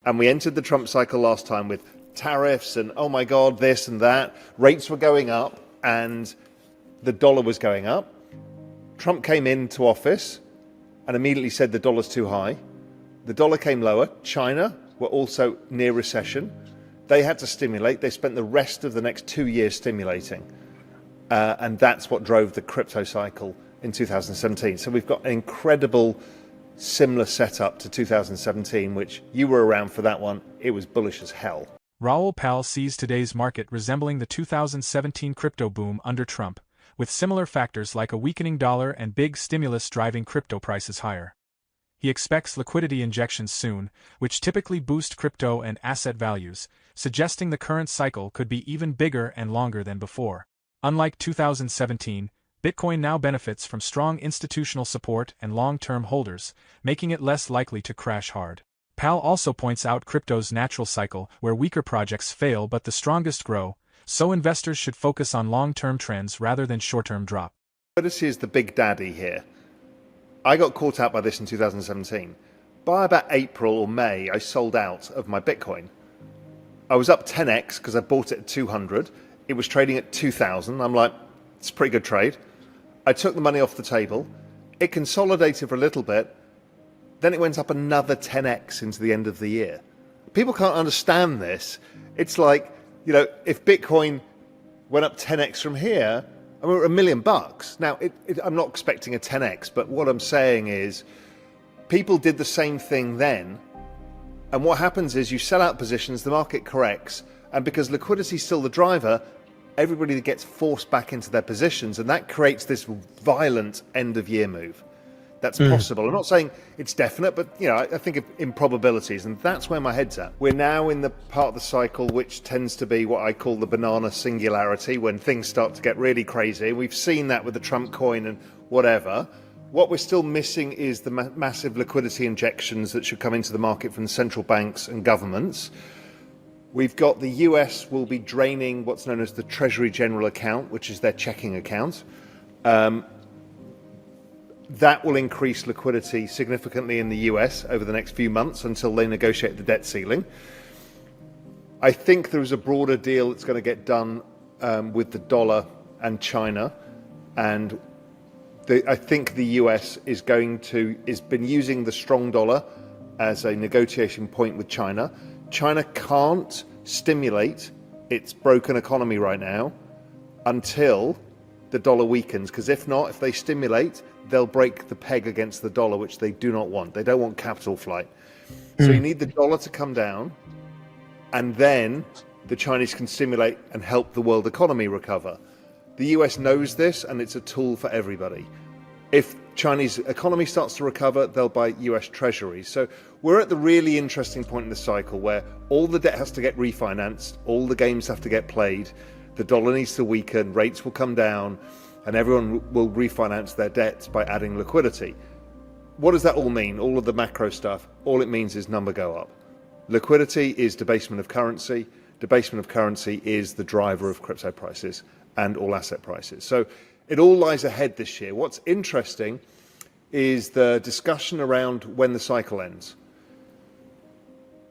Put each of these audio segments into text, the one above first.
And we entered the Trump cycle last time with tariffs and, oh my God, this and that. Rates were going up and the dollar was going up. Trump came into office and immediately said the dollar's too high. The dollar came lower. China were also near recession. They had to stimulate. They spent the rest of the next 2 years stimulating. And that's what drove the crypto cycle in 2017. So we've got an incredible similar setup to 2017, which you were around for that one. It was bullish as hell. Raoul Pal sees today's market resembling the 2017 crypto boom under Trump, with similar factors like a weakening dollar and big stimulus driving crypto prices higher. He expects liquidity injections soon, which typically boost crypto and asset values, suggesting the current cycle could be even bigger and longer than before. Unlike 2017, Bitcoin now benefits from strong institutional support and long-term holders, making it less likely to crash hard. Pal also points out crypto's natural cycle where weaker projects fail but the strongest grow, so investors should focus on long-term trends rather than short-term drop. Liquidity is the big daddy here. I got caught out by this in 2017. By about April or May, I sold out of my Bitcoin. I was up 10x because I bought it at 200. It was trading at 2,000. I'm like, it's a pretty good trade. I took the money off the table. It consolidated for a little bit. Then it went up another 10x into the end of the year. People can't understand this. It's like, you know, if Bitcoin went up 10x from here, I mean, we're $1 million. Now, I'm not expecting a 10x, but what I'm saying is people did the same thing then. And what happens is you sell out positions, the market corrects, and because liquidity is still the driver, everybody gets forced back into their positions, and that creates this violent end-of-year move. That's possible. I'm not saying it's definite, but you know, I think in probabilities, and that's where my head's at. We're now in the part of the cycle which tends to be what I call the banana singularity, when things start to get really crazy. We've seen that with the Trump coin and whatever. What we're still missing is the massive liquidity injections that should come into the market from the central banks and governments. We've got the US will be draining what's known as the Treasury General Account, which is their checking account. That will increase liquidity significantly in the US over the next few months until they negotiate the debt ceiling. I think there is a broader deal that's going to get done with the dollar and China, and I think the US is been using the strong dollar as a negotiation point with China. China can't stimulate its broken economy right now until the dollar weakens, because if not, if they stimulate, they'll break the peg against the dollar, which they do not want. They don't want capital flight. So you need the dollar to come down, and then the Chinese can stimulate and help the world economy recover. The US knows this, and it's a tool for everybody. If Chinese economy starts to recover, they'll buy US treasuries. So we're at the really interesting point in the cycle where all the debt has to get refinanced, all the games have to get played, the dollar needs to weaken, rates will come down, and everyone will refinance their debts by adding liquidity. What does that all mean? All of the macro stuff, all it means is number go up. Liquidity is debasement of currency. Debasement of currency is the driver of crypto prices and all asset prices. So it all lies ahead this year. What's interesting is the discussion around when the cycle ends.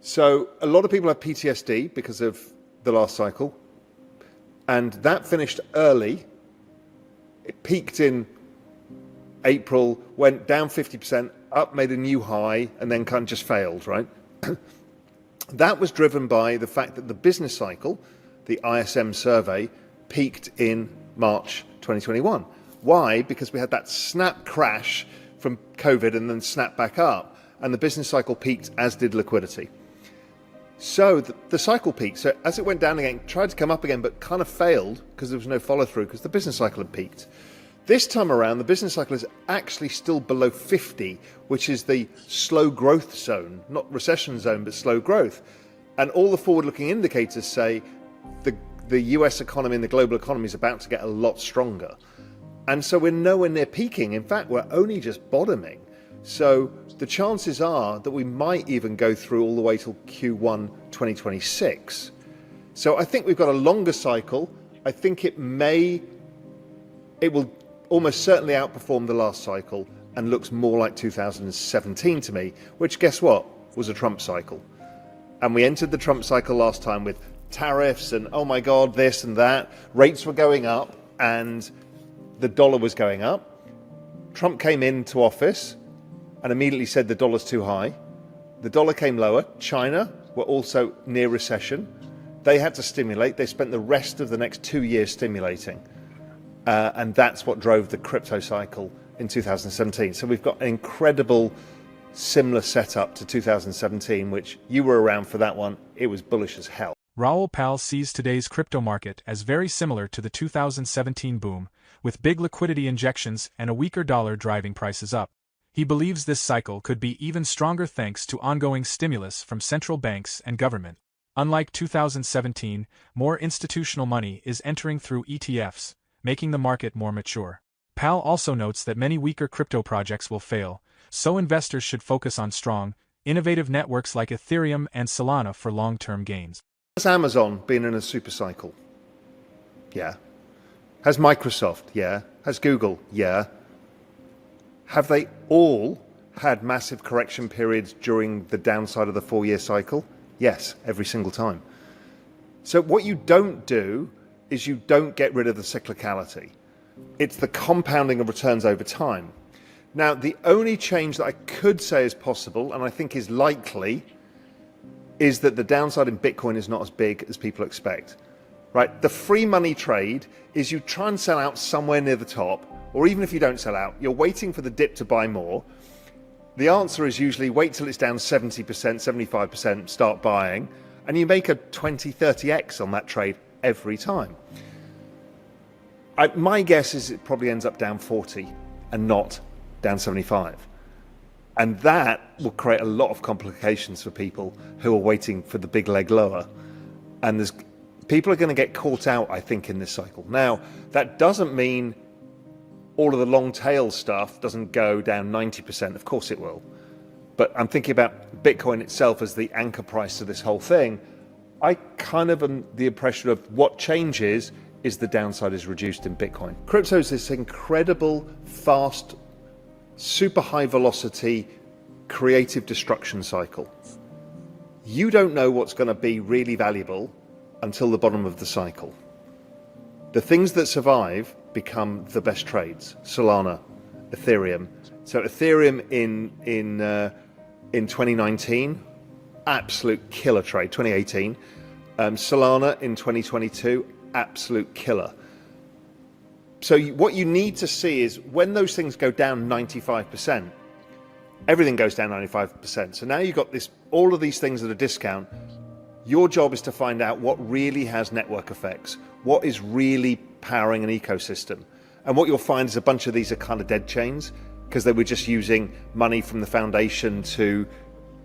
So a lot of people have PTSD because of the last cycle, and that finished early. It peaked in April, went down 50%, up, made a new high, and then kind of just failed, right? That was driven by the fact that the business cycle, the ISM survey, peaked in March 2021. Why? Because we had that snap crash from COVID and then snap back up, and the business cycle peaked, as did liquidity. So the cycle peaked. So as it went down again, tried to come up again, but kind of failed because there was no follow through because the business cycle had peaked. This time around, the business cycle is actually still below 50, which is the slow growth zone, not recession zone, but slow growth. And all the forward-looking indicators say the US economy and the global economy is about to get a lot stronger. And so we're nowhere near peaking. In fact, we're only just bottoming. So the chances are that we might even go through all the way till Q1 2026. So I think we've got a longer cycle. I think it will almost certainly outperform the last cycle and looks more like 2017 to me, which guess what, was a Trump cycle. And we entered the Trump cycle last time with tariffs and, oh my God, this and that. Rates were going up and the dollar was going up. Trump came into office and immediately said the dollar's too high. The dollar came lower. China were also near recession. They had to stimulate. They spent the rest of the next 2 years stimulating. And that's what drove the crypto cycle in 2017. So we've got an incredible similar setup to 2017, which you were around for that one. It was bullish as hell. Raoul Pal sees today's crypto market as very similar to the 2017 boom, with big liquidity injections and a weaker dollar driving prices up. He believes this cycle could be even stronger thanks to ongoing stimulus from central banks and government. Unlike 2017, more institutional money is entering through ETFs, making the market more mature. Pal also notes that many weaker crypto projects will fail, so investors should focus on strong, innovative networks like Ethereum and Solana for long-term gains. Has Amazon been in a super cycle? Yeah. Has Microsoft? Yeah. Has Google? Yeah. Have they all had massive correction periods during the downside of the 4-year cycle? Yes, every single time. So what you don't do is you don't get rid of the cyclicality. It's the compounding of returns over time. Now, the only change that I could say is possible, and I think is likely, is that the downside in Bitcoin is not as big as people expect. Right? The free money trade is you try and sell out somewhere near the top, or even if you don't sell out, you're waiting for the dip to buy more. The answer is usually wait till it's down 70%, 75%, start buying, and you make a 20, 30x on that trade every time. My guess is it probably ends up down 40 and not down 75. And that will create a lot of complications for people who are waiting for the big leg lower. And people are going to get caught out, I think, in this cycle. Now, that doesn't mean all of the long tail stuff doesn't go down 90%. Of course it will. But I'm thinking about Bitcoin itself as the anchor price to this whole thing. I kind of am the impression of what changes is the downside is reduced in Bitcoin. Crypto is this incredible, fast, super high velocity, creative destruction cycle. You don't know what's going to be really valuable until the bottom of the cycle. The things that survive become the best trades. Solana, Ethereum. So Ethereum in 2019, absolute killer trade. 2018, Solana in 2022, absolute killer. So what you need to see is when those things go down 95%, everything goes down 95%. So now you've got all of these things at a discount. Your job is to find out what really has network effects, what is really powering an ecosystem. And what you'll find is a bunch of these are kind of dead chains because they were just using money from the foundation to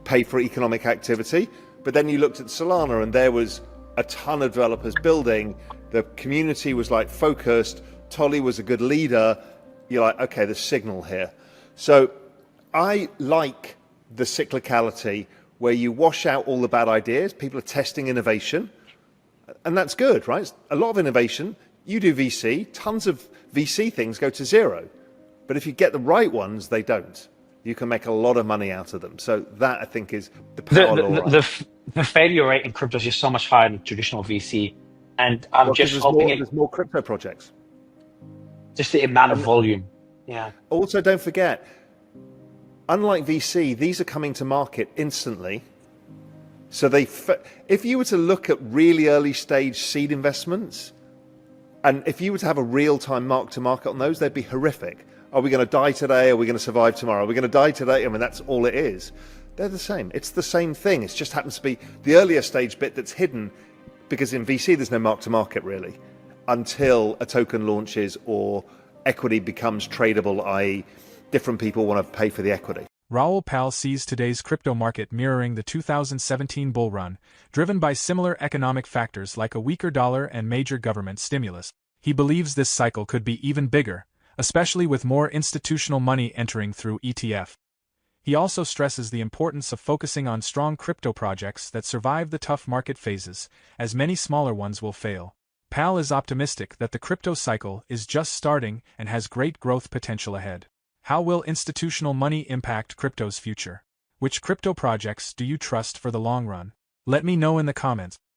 pay for economic activity. But then you looked at Solana and there was a ton of developers building. The community was like focused. Tolly was a good leader. You're like, okay, there's signal here. So I like the cyclicality where you wash out all the bad ideas. People are testing innovation. And that's good, right? A lot of innovation. You do VC, tons of VC things go to zero. But if you get the right ones, they don't. You can make a lot of money out of them. So that, I think, is the power law. The failure rate in crypto is just so much higher than traditional VC. And I'm just hoping there's more crypto projects. Just the amount of volume. Yeah. Also, don't forget, unlike VC, these are coming to market instantly. So if you were to look at really early stage seed investments, and if you were to have a real-time mark-to-market on those, they'd be horrific. Are we going to die today? Are we going to survive tomorrow? Are we going to die today? I mean, that's all it is. They're the same. It's the same thing. It just happens to be the earlier stage bit that's hidden because in VC, there's no mark-to-market really until a token launches or equity becomes tradable, i.e. different people want to pay for the equity. Raoul Pal sees today's crypto market mirroring the 2017 bull run, driven by similar economic factors like a weaker dollar and major government stimulus. He believes this cycle could be even bigger, especially with more institutional money entering through ETF. He also stresses the importance of focusing on strong crypto projects that survive the tough market phases, as many smaller ones will fail. Pal is optimistic that the crypto cycle is just starting and has great growth potential ahead. How will institutional money impact crypto's future? Which crypto projects do you trust for the long run? Let me know in the comments.